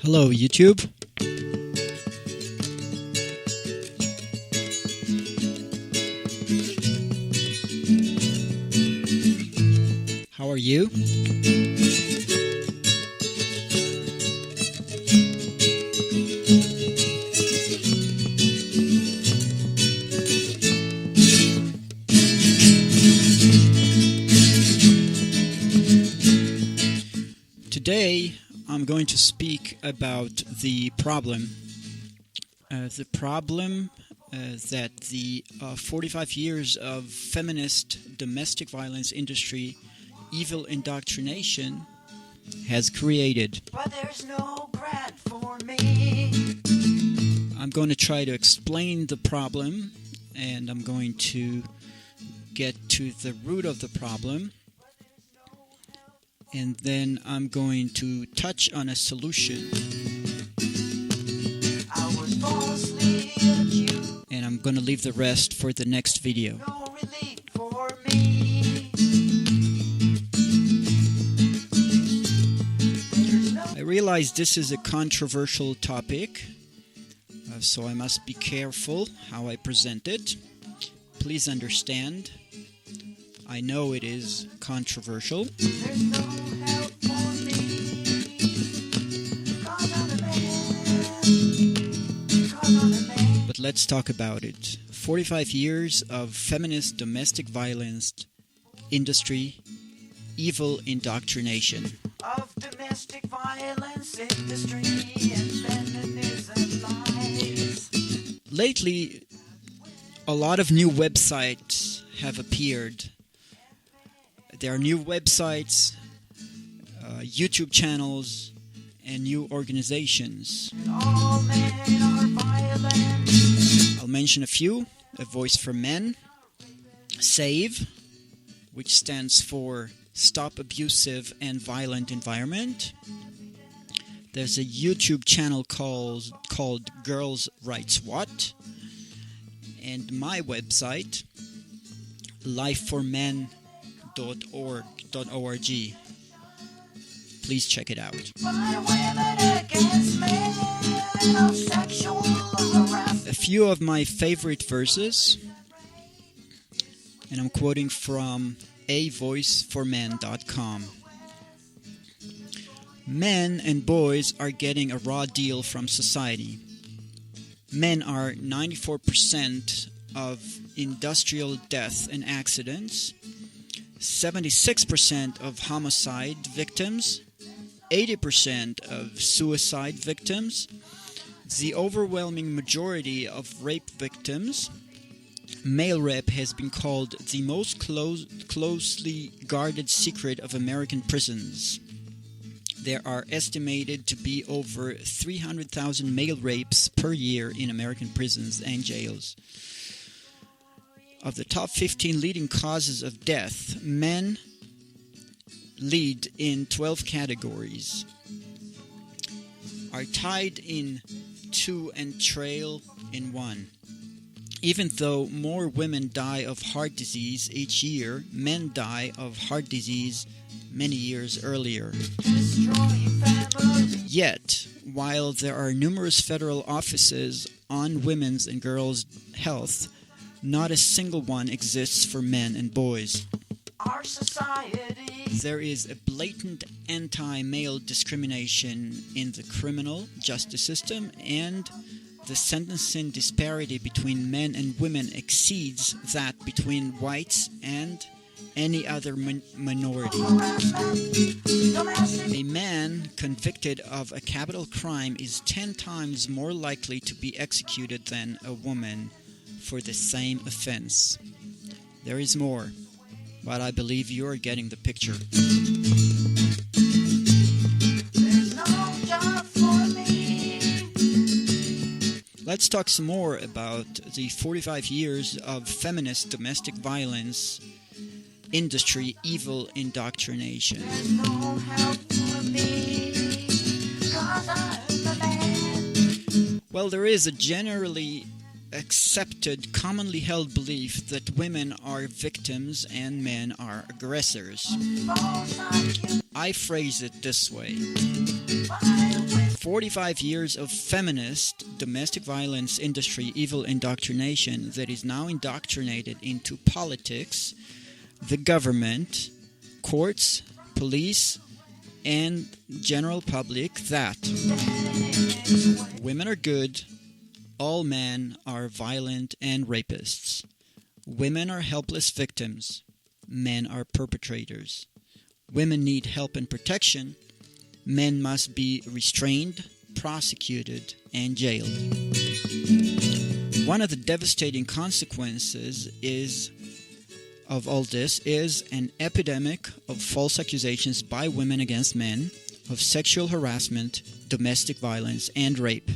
Hello, YouTube. How are you? Today, I'm going to speak about the problem. That the 45 years of feminist domestic violence industry, evil indoctrination, has created. But there's no grant for me. I'm going to try to explain the problem, and I'm going to get to the root of the problem. And then I'm going to touch on a solution. I was falsely accused. And I'm going to leave the rest for the next video. No relief for me. I realize this is a controversial topic, so I must be careful how I present it. Please understand, I know it is controversial. There's no help for me. 'Cause I'm a man. 'Cause I'm a man. But let's talk about it. 45 years of feminist domestic violence industry, evil indoctrination. Of domestic violence industry and feminism lies. Lately, a lot of new websites have appeared. There are new websites, YouTube channels, and new organizations. All men are violent. I'll mention a few. A Voice for Men, SAVE, which stands for Stop Abusive and Violent Environment. There's a YouTube channel called GirlWritesWhat, and my website, lifeformen.org. Please check it out. By women against men of sexual harassment. A few of my favorite verses, and I'm quoting from avoiceformen.com. Men and boys are getting a raw deal from society. Men are 94% of industrial death and accidents, 76% of homicide victims, 80% of suicide victims, the overwhelming majority of rape victims. Male rape has been called the most closely guarded secret of American prisons. There are estimated to be over 300,000 male rapes per year in American prisons and jails. Of the top 15 leading causes of death, men lead in 12 categories, are tied in 2 and trail in 1. Even though more women die of heart disease each year, men die of heart disease many years earlier. Yet, while there are numerous federal offices on women's and girls' health, not a single one exists for men and boys. Our society. There is a blatant anti-male discrimination in the criminal justice system, and the sentencing disparity between men and women exceeds that between whites and any other minority. A man convicted of a capital crime is 10 times more likely to be executed than a woman for the same offense. There is more, but I believe you are getting the picture. There's no job for me. Let's talk some more about the 45 years of feminist domestic violence industry evil indoctrination. There's no help for me. 'Cause I'm a man. Well, there is a generally accepted, commonly held belief that women are victims and men are aggressors. I phrase it this way. 45 years of feminist domestic violence industry evil indoctrination that is now indoctrinated into politics, the government, courts, police, and general public that women are good, all men are violent and rapists. Women are helpless victims, men are perpetrators. Women need help and protection, men must be restrained, prosecuted, and jailed. One of the devastating consequences of all this is an epidemic of false accusations by women against men of sexual harassment, domestic violence, and rape.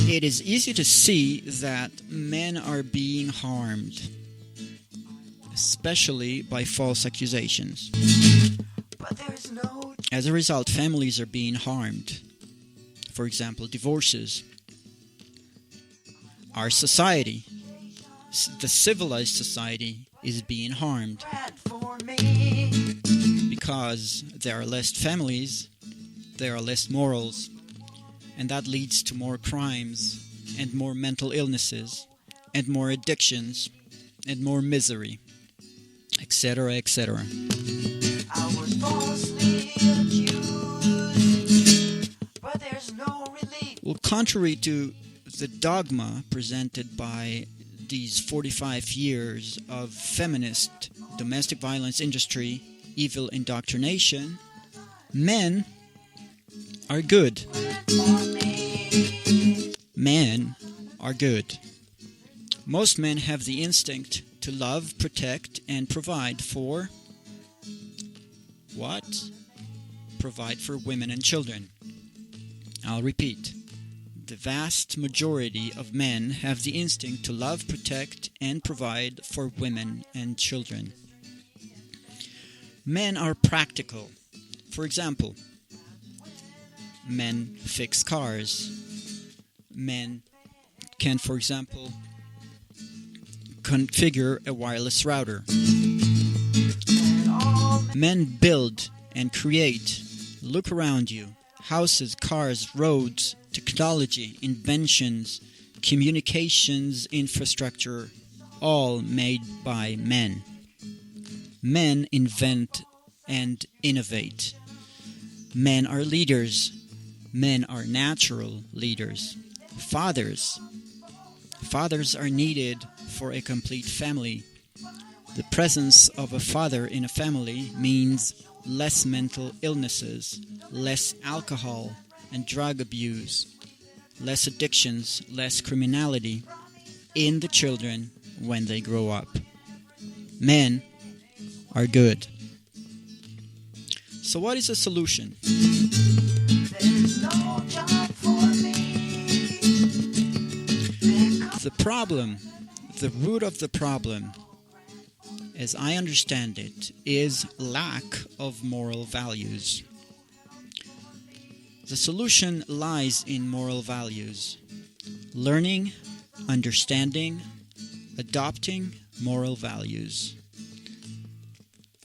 It is easy to see that men are being harmed, especially by false accusations. As a result, families are being harmed. For example, divorces. Our society, the civilized society, is being harmed because there are less families, there are less morals, and that leads to more crimes and more mental illnesses and more addictions and more misery, etc., etc. I was falsely accused, but there's no relief. Well, contrary to the dogma presented by these 45 years of feminist domestic violence industry evil indoctrination, men are good. Men are good. Most men have the instinct to love, protect, and provide for what? Provide for women and children. I'll repeat. The vast majority of men have the instinct to love, protect, and provide for women and children. Men are practical. For example, men fix cars. Men can, for example, configure a wireless router. Men build and create. Look around you. Houses, cars, roads, technology, inventions, communications, infrastructure, all made by men. Men invent and innovate. Men are leaders. Men are natural leaders. Fathers. Fathers are needed for a complete family. The presence of a father in a family means less mental illnesses, less alcohol and drug abuse, less addictions, less criminality in the children when they grow up. Men are good. So what is the solution? There's no job for me. The problem, the root of the problem, as I understand it, is lack of moral values. The solution lies in moral values. Learning, understanding, adopting moral values.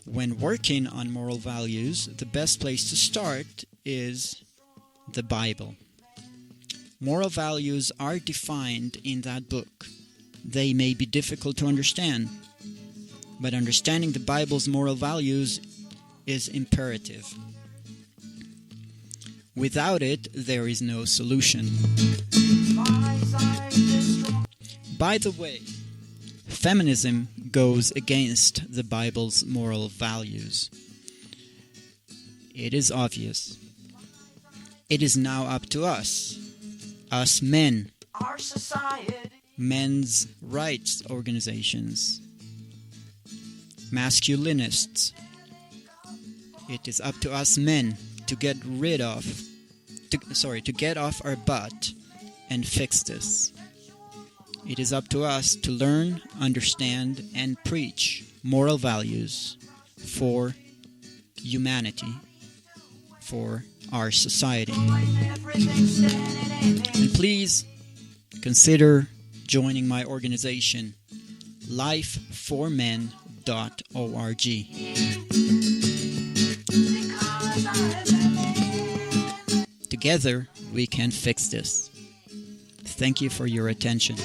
When working on moral values, the best place to start is the Bible. Moral values are defined in that book. They may be difficult to understand, but understanding the Bible's moral values is imperative. Without it, there is no solution. By the way, feminism goes against the Bible's moral values. It is obvious. It is now up to us men, Our society. men's rights organizations, masculinists. It is up to us men to get off our butt and fix this. It is up to us to learn, understand, and preach moral values for humanity, for our society. And please consider joining my organization, lifeformen.org. Because I'm a man. Together, we can fix this. Thank you for your attention.